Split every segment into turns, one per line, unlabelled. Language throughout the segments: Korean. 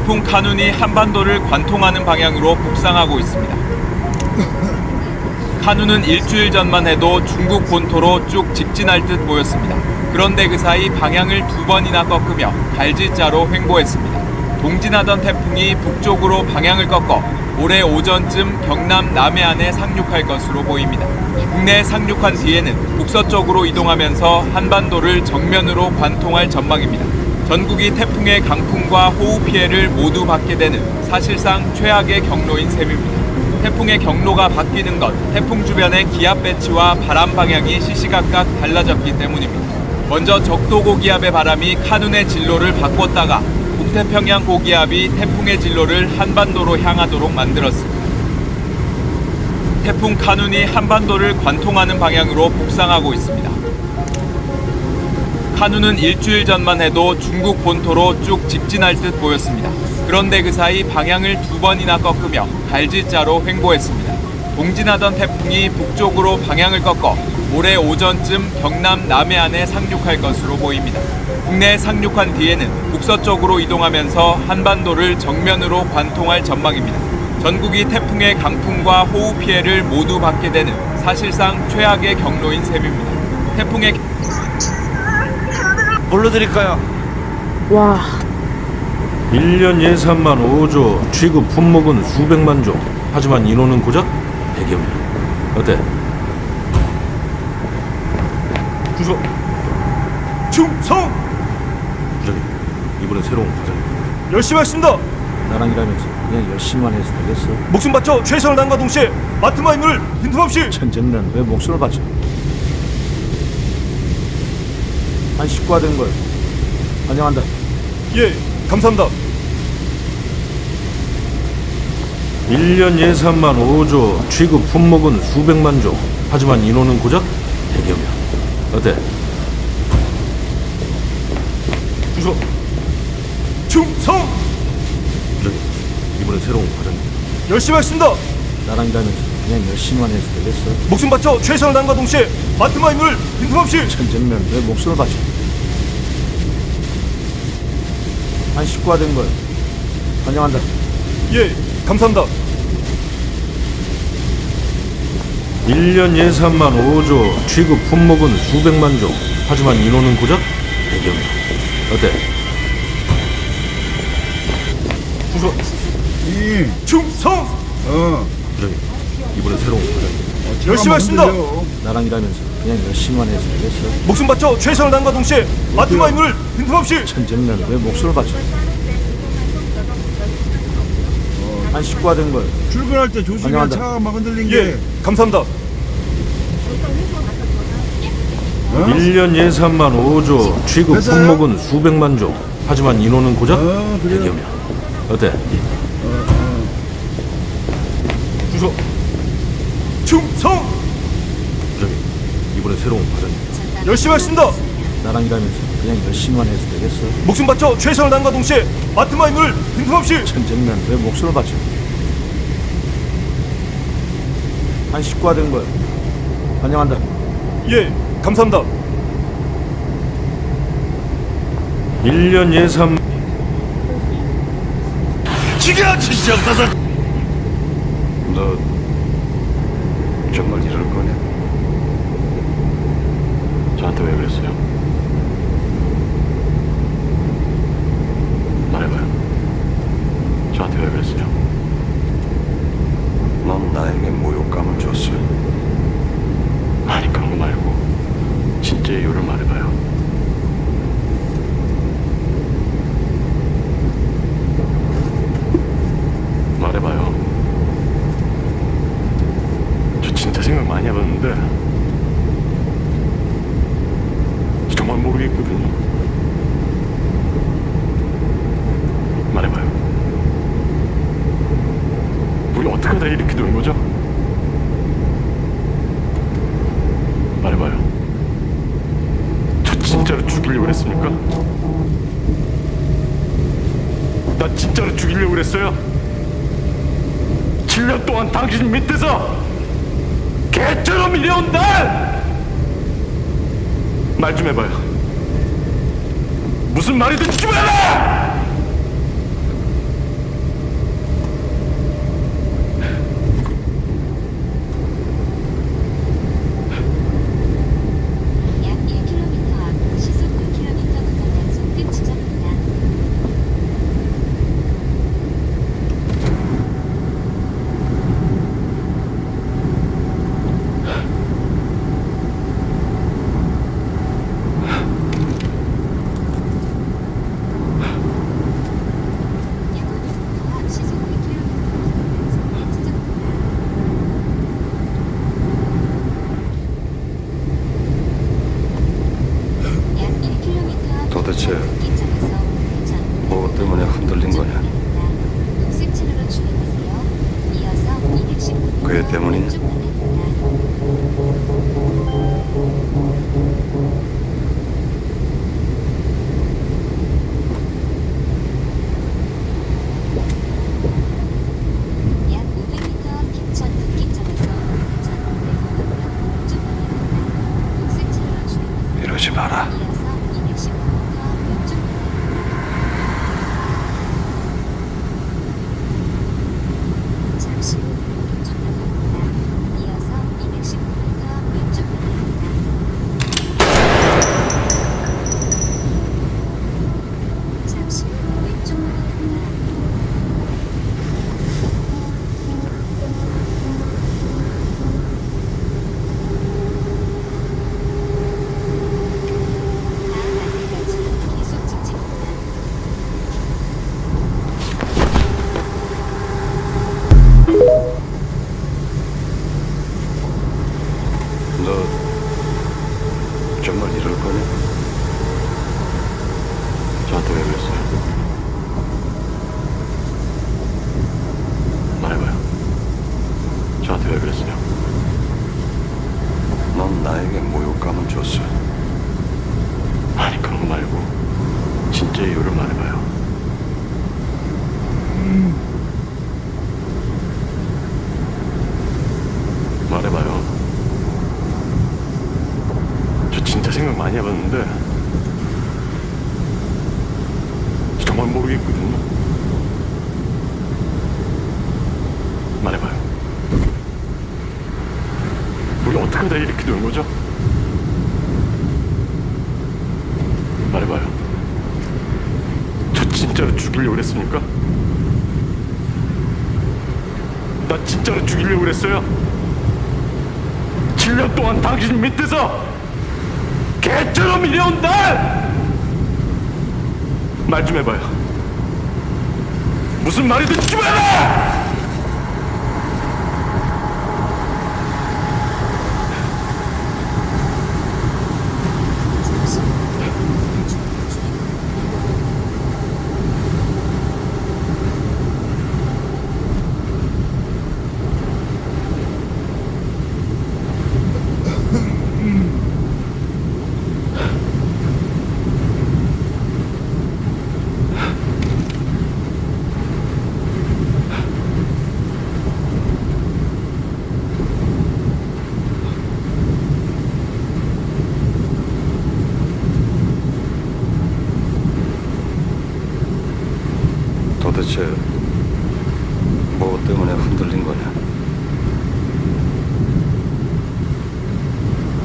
태풍 카눈이 한반도를 관통하는 방향으로 북상하고 있습니다. 카눈은 일주일 전만 해도 중국 본토로 쭉 직진할 듯 보였습니다. 그런데 그 사이 방향을 2번이나 꺾으며 달짓자로 횡보했습니다. 동진하던 태풍이 북쪽으로 방향을 꺾어 올해 오전쯤 경남 남해안에 상륙할 것으로 보입니다. 국내에 상륙한 뒤에는 북서쪽으로 이동하면서 한반도를 정면으로 관통할 전망입니다. 전국이 태풍의 강풍과 호우 피해를 모두 받게 되는 사실상 최악의 경로인 셈입니다. 태풍의 경로가 바뀌는 건 태풍 주변의 기압 배치와 바람 방향이 시시각각 달라졌기 때문입니다. 먼저 적도 고기압의 바람이 카눈의 진로를 바꿨다가 북태평양 고기압이 태풍의 진로를 한반도로 향하도록 만들었습니다. 태풍 카눈이 한반도를 관통하는 방향으로 북상하고 있습니다. 카눈은 일주일 전만 해도 중국 본토로 쭉 직진할 듯 보였습니다. 그런데 그 사이 방향을 2번이나 꺾으며 달짓자로 횡보했습니다. 동진하던 태풍이 북쪽으로 방향을 꺾어 올해 오전쯤 경남 남해안에 상륙할 것으로 보입니다. 국내에 상륙한 뒤에는 북서쪽으로 이동하면서 한반도를 정면으로 관통할 전망입니다. 전국이 태풍의 강풍과 호우 피해를 모두 받게 되는 사실상 최악의 경로인 셈입니다. 태풍의
뭘로 드릴까요?
와,
1년 예산만 5조, 취급 품목은 수백만 조. 하지만 인원은 고작 100여 명. 어때?
주소 충성!
저기, 이번에 새로운 과장.
열심히 하겠습니다.
나랑 일하면서 그냥 열심히만 해서 되겠어?
목숨 바쳐 최선을 다함과 동시에 맡은 임무를 빈틈없이.
천재는 왜 목숨을 바쳐? 한 식구가 된 걸 환영한다.
예, 감사합니다.
1년 예산만 5조, 취급 품목은 수백만 조. 하지만 인원은 고작 100여 명. 어때?
주소 충성!
저기, 이번에 새로운 과장.
열심히 하겠습니다.
나랑 일하면서 그냥 열심히만 해서 되겠어?
목숨 바쳐 최선을 다함과 동시에 맡은 임무를 빈틈없이.
천재는 왜 목숨을 바쳐? 한 식구가 된 걸 환영한다.
예, 감사합니다.
1년 예산만 5조, 취급 품목은 수백만 조. 하지만 인원은 고작 100여 명. 어때?
주소 충성!
저기, 이번에 새로운 과장.
열심히 하겠습니다.
나랑 일하면서 그냥 열심히만 해서 되겠어?
목숨 바쳐 최선을 다함과 동시에 맡은 임무를 빈틈없이.
천재는 왜 목숨을 바쳐? 한 식구가 된 걸
출근할 때 조심해.
환영한다.
차가 막 흔들린
예,
게.
감사합니다.
1년 예산만 5조, 취급
회사요?
품목은 수백만 조. 하지만 인원은 고작
그래요?
100여 명. 어때?
주소 충성!
저기, 이번에 새로운 과장.
열심히 하겠습니다.
나랑 일하면서 그냥 열심히만 해서 되겠어?
목숨 바쳐 최선을 다함과 동시에 맡은 임무를 빈틈없이.
천재는 왜 목숨을 바쳐? 한 식구가 된 걸 환영한다.
예, 감사합니다.
1년 예산
지겨 지시옵소서.
너 정말 이럴 거냐? 저한테 왜 그랬어요? 말해봐요. 저한테 왜 그랬어요? 넌 나에게 모욕감을 줬어. 아니 그런 거 말고 진짜 이유를 말해봐요. 말해봐요. 저 진짜 생각 많이 해봤는데 정말 모르겠거든요. 말해봐요. 우리 어떻게 하다 이렇게 된 거죠? 말해봐요. 저 진짜로 죽이려고 그랬습니까? 나 진짜로 죽이려고 그랬어요? 7년 동안 당신 밑에서 개처럼 일해온 날! 말 좀 해봐요. 무슨 말이든 좀 해라! 때문이냐?
약 500m 앞 김천 분기점에서 우회전 대구방면 왼쪽 방향입니다. 녹색차로 주행하세요.
이러지 마라.
이어서 215m 왼쪽 방향입니다. 잠시 후 오른쪽 방향입니다. 이어서 215m 왼쪽 방향입니다. 잠시 후 왼쪽 방향입니다. 다음 안내까지 계속 직진입니다.
너 정말 이럴 거냐? 저한테 왜 그랬어요? 말해봐요. 저한테 왜 그랬어요? 넌 나에게 모욕감을 줬어. 아니 그런 거 말고 진짜 이유를 말해봐요. 말해봐요. 저 진짜 생각 많이 해봤는데 정말 모르겠거든요. 말해봐요. 우리 어떻게 하다 이렇게 된 거죠? 말해봐요. 저 진짜로 죽이려고 그랬습니까? 나 진짜로 죽이려고 그랬어요? 7년 동안 당신 밑에서 개처럼 일해온 날! 말 좀 해봐요. 무슨 말이든 좀 해라!
잠시 후 대구방면 주행하십니다.
도대체 뭐 때문에 흔들린 거냐?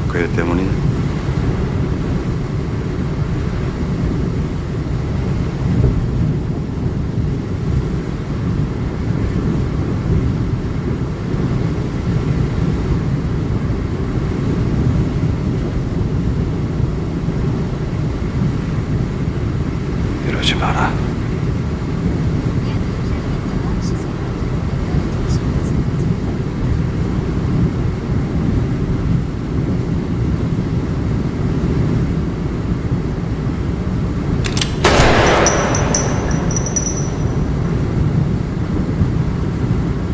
그 애 때문이냐? 이러지 마라.
약 200m 시속 1km 정지하세요.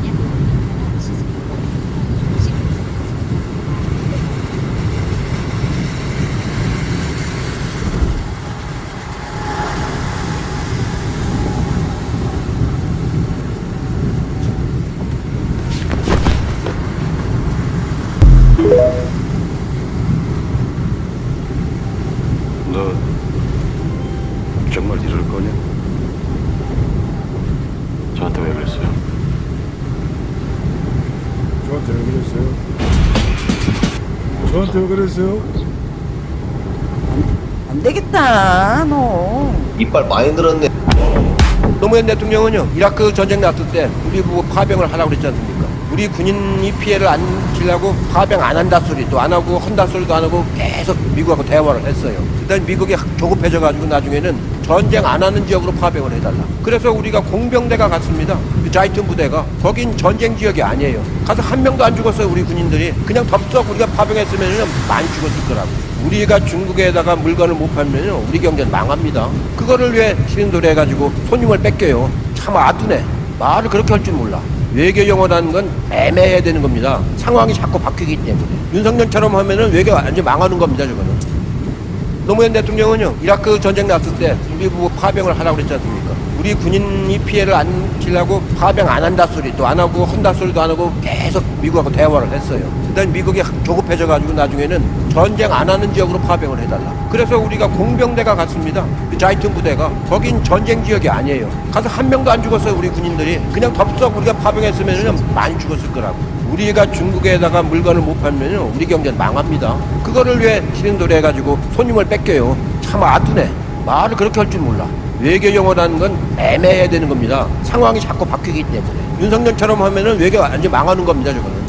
약 500m 시속 50km.
너 정말 이럴 거냐? 저한테 왜 그랬어요?
저한테 왜 그랬어요? 저한테 왜 그랬어요?
안 되겠다, 너.
이빨 많이 늘었네. 노무현 대통령은요, 이라크 전쟁 났을 때 우리 보고 파병을 하라고 그랬지 않습니까? 우리 군인이 피해를 안 주려고 파병 안 한다 소리 또 안 하고 한다 소리도 안 하고 계속 미국하고 대화를 했어요. 그다음에 미국이 조급해져가지고 나중에는 전쟁 안 하는 지역으로 파병을 해달라. 그래서 우리가 공병대가 갔습니다. 그 자이툰 부대가. 거긴 전쟁 지역이 아니에요. 가서 한 명도 안 죽었어요, 우리 군인들이. 그냥 덥석 우리가 파병했으면 많이 죽었을 거라고. 우리가 중국에다가 물건을 못 팔면요, 우리 경제는 망합니다. 그거를 왜 신도를 해가지고 손님을 뺏겨요. 참 아두네. 말을 그렇게 할 줄 몰라. 외교 영어라는 건 애매해야 되는 겁니다. 상황이 자꾸 바뀌기 때문에. 윤석열처럼 하면은 외교 완전 망하는 겁니다, 저거는. 노무현 대통령은요, 이라크 전쟁 났을 때 우리 보고 파병을 하라고 그랬지 않습니까? 우리 군인이 피해를 안 키려고 파병 안 한다 소리 또 안 하고 한다 소리도 안 하고 계속 미국하고 대화를 했어요. 그다음에 미국이 조급해져가지고 나중에는 전쟁 안 하는 지역으로 파병을 해달라. 그래서 우리가 공병대가 갔습니다. 그 자이툰 부대가. 거긴 전쟁 지역이 아니에요. 가서 한 명도 안 죽었어요, 우리 군인들이. 그냥 덥석 우리가 파병했으면 많이 죽었을 거라고. 우리가 중국에다가 물건을 못 팔면요, 우리 경제는 망합니다. 그거를 왜 티링도리 해가지고 손님을 뺏겨요. 참 아두네. 말을 그렇게 할 줄 몰라. 외교 영어라는 건 애매해야 되는 겁니다. 상황이 자꾸 바뀌기 때문에. 윤석열처럼 하면은 외교 완전 망하는 겁니다, 저거는.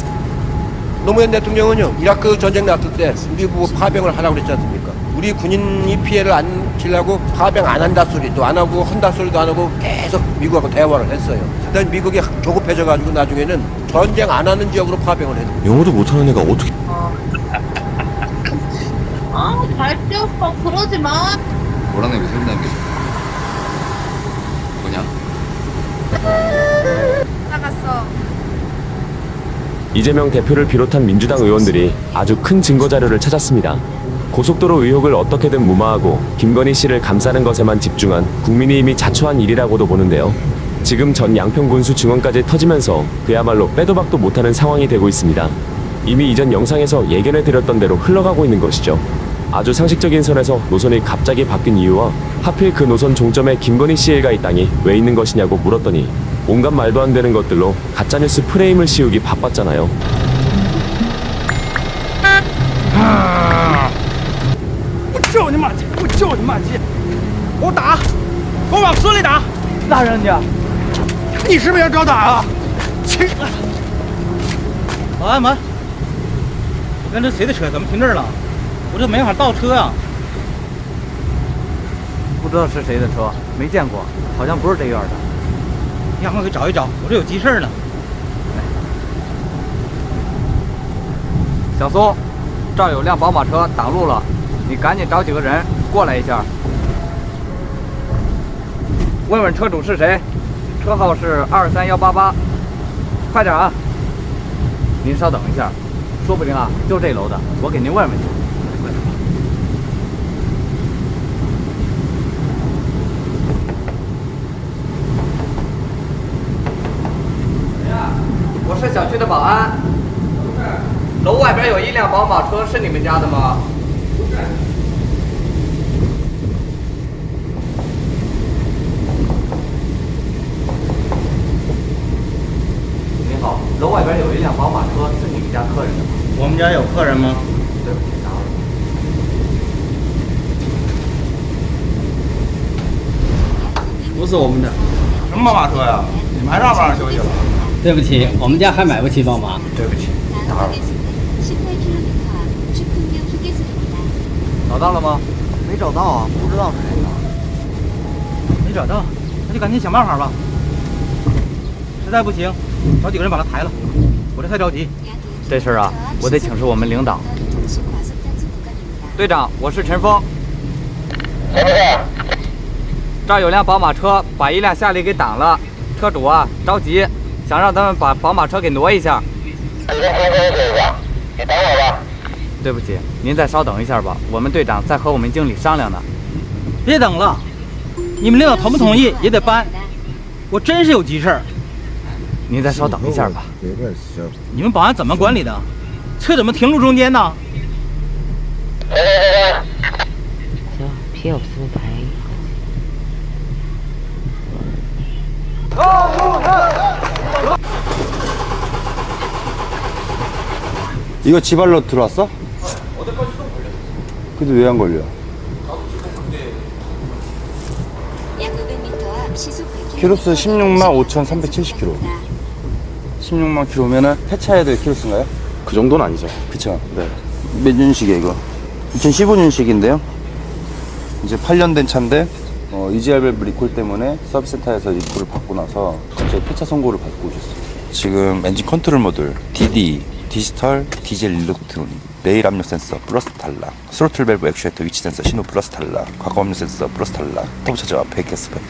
노무현 대통령은요, 이라크 전쟁 났을 때 우리 보고 파병을 하라고 그랬지 않습니까? 우리 군인이 피해를 안 키려고 파병 안 한다 소리 또 안 하고 한다 소리도 안 하고 계속 미국하고 대화를 했어요. 그다음에 미국이 조급해져가지고 나중에는 전쟁 안 하는 지역으로 파병을 해요.
영어도 못하는 애가 어떻게
아, 발표 오빠 그러지 마.
뭐랑 내가 소리 나는 게 뭐냐?
나갔어.
이재명 대표를 비롯한 민주당 의원들이 아주 큰 증거 자료를 찾았습니다. 고속도로 의혹을 어떻게든 무마하고 김건희 씨를 감싸는 것에만 집중한 국민이 이미 자초한 일이라고도 보는데요. 지금 전 양평군수 증언까지 터지면서 그야말로 빼도 박도 못하는 상황이 되고 있습니다. 이미 이전 영상에서 예견해드렸던 대로 흘러가고 있는 것이죠. 아주 상식적인 선에서 노선이 갑자기 바뀐 이유와 하필 그 노선 종점에 김건희 씨 일가 이 땅이 왜 있는 것이냐고 물었더니 온갖 말도 안 되는 것들로 가짜뉴스 프레임을 씌우기 바빴잖아요.
我叫你妈鸡！我叫你妈鸡！给我打！给我往死里打！打人家！你是不是要找打啊？去！
保安们，跟这谁的车？怎么停这儿了？我这没法倒车啊！
不知道是谁的车，没见过，好像不是这院的。
你赶快给找一找，我这有急事呢。
小苏，这儿有辆宝马车挡路了，你赶紧找几个人过来一下。问问车主是谁，车号是23188，快点啊！您稍等一下，说不定啊就这楼的，我给您问问去。我是小区的保安。楼外边有一辆宝马车，是你们家的吗？不是。您好，楼外边有一辆宝马车，是你们家客人的吗？
我们家有客人吗？
对不起，打扰了。
不是我们的。什么宝马车呀？你们还让不让休息了？对不起，我们家还买不起宝马。
对不起，打扰了。
18km 주행거리 휴게소입니다.
找到了吗？没找到啊，不知道是谁的。
没找到，那就赶紧想办法吧。实在不行，找几个人把他抬了。我这太着急。
这事儿啊，我得请示我们领导。队长，我是陈峰。什么事？这儿有辆宝马车把一辆夏利给挡了，车主啊着急，想让咱们把宝马车给挪一下。你先开车去吧，你等我吧。对不起，您再稍等一下吧，我们队长在和我们经理商量呢。
别等了，你们领导同不同意也得搬。我真是有急事儿。
您再稍等一下吧。
你们保安怎么管理的？车怎么停路中间呢？
行，皮有素牌。
이거 지발로 들어왔어? 어제까지 좀 걸렸어. 근데 왜 안 걸려?
약 500m 앞 시속 100km.
키로수 165,370km. 16만 킬로면은 폐차해야 될 키로수인가요?
그 정도는 아니죠.
그쵸. 네. 몇 년식이에요, 이거? 2015년식인데요. 이제 8년 된 차인데, 이지알밸브 리콜 때문에 서비스센터에서 리콜을 받고 나서 갑자기 폐차 선고를 받고 오셨어요. 지금 엔진 컨트롤 모듈, DD, 디지털, 디젤 일렉트론, 레일 압력 센서 플러스 탈락, 스로틀 밸브 액추에이터 위치 센서 신호 플러스 탈락, 과거 압력 센서 플러스 탈락, 터보차저 앞에 가스팬,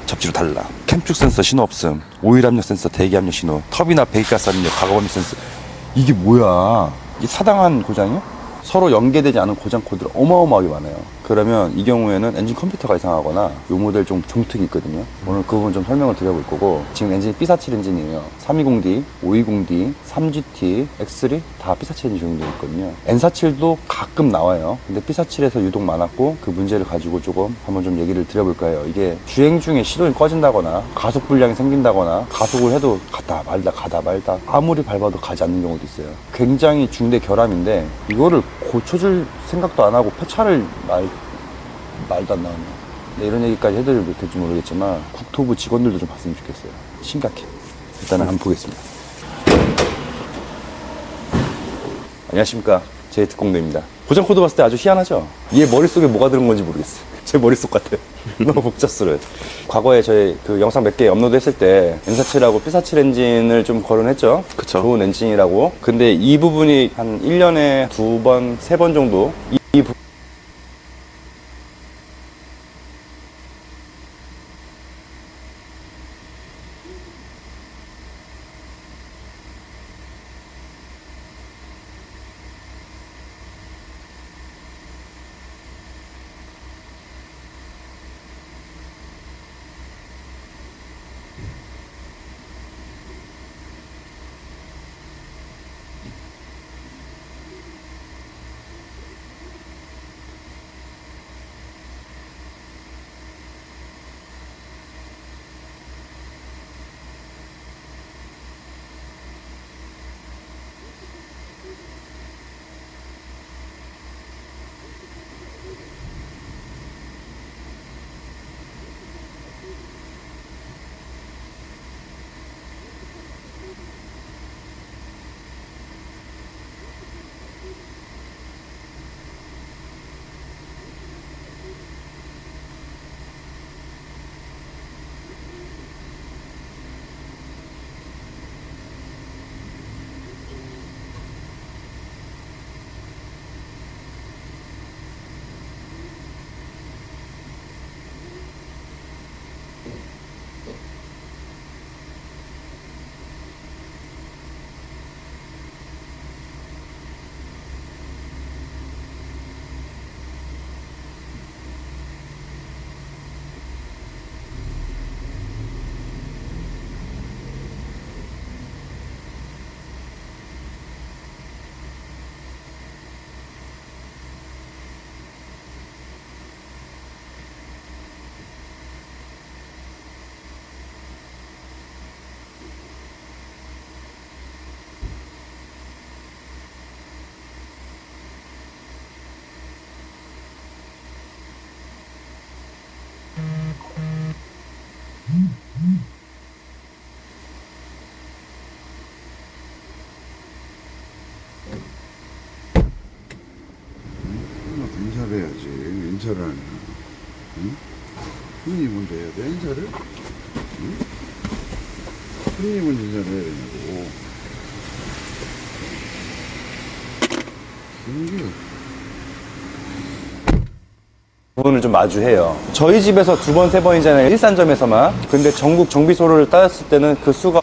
접지로 달라. 캠축 센서 신호 없음, 오일 압력 센서 대기 압력 신호, 터비나 배기가스 압력, 가공 압력 센서. 이게 뭐야? 이게 타당한 고장이야? 서로 연계되지 않은 고장 코드가 어마어마하게 많아요. 그러면 이 경우에는 엔진 컴퓨터가 이상하거나 이 모델 좀 종특이 있거든요. 오늘 그 부분 좀 설명을 드려볼 거고, 지금 엔진이 P47 엔진이에요. 320D, 520D, 3GT, X3 다 P47 엔진 적용되어 있거든요. N47도 가끔 나와요. 근데 P47에서 유독 많았고, 그 문제를 가지고 조금 한번 좀 얘기를 드려볼까 해요. 이게 주행 중에 시동이 꺼진다거나 가속 불량이 생긴다거나 가속을 해도 가다 말다 아무리 밟아도 가지 않는 경우도 있어요. 굉장히 중대 결함인데 이거를 고쳐줄 생각도 안 하고 폐차를 말도 안 나오네. 네, 이런 얘기까지 해드려도 될지 모르겠지만 국토부 직원들도 좀 봤으면 좋겠어요. 심각해. 일단은 한번 보겠습니다. 안녕하십니까, 제이특공대입니다. 고장 코드 봤을 때 아주 희한하죠? 얘 머릿속에 뭐가 들은 건지 모르겠어요. 제 머릿속 같아요. 너무 복잡스러워요. 과거에 저희 그 영상 몇 개 업로드 했을 때 N47하고 P47 엔진을 좀 거론했죠. 그쵸. 좋은 엔진이라고. 근데 이 부분이 한 1년에 2번, 3번 정도 이 부분
인사해야지. 인사를 하냐? 응? 형님 먼저 해야 돼, 인사를? 응? 형님 먼저 인사를 해야 되냐고. 승규.
부분을 좀 마주해요. 저희 집에서 2번, 3번이잖아요. 일산점에서만. 근데 전국 정비소를 따졌을 때는 그 수가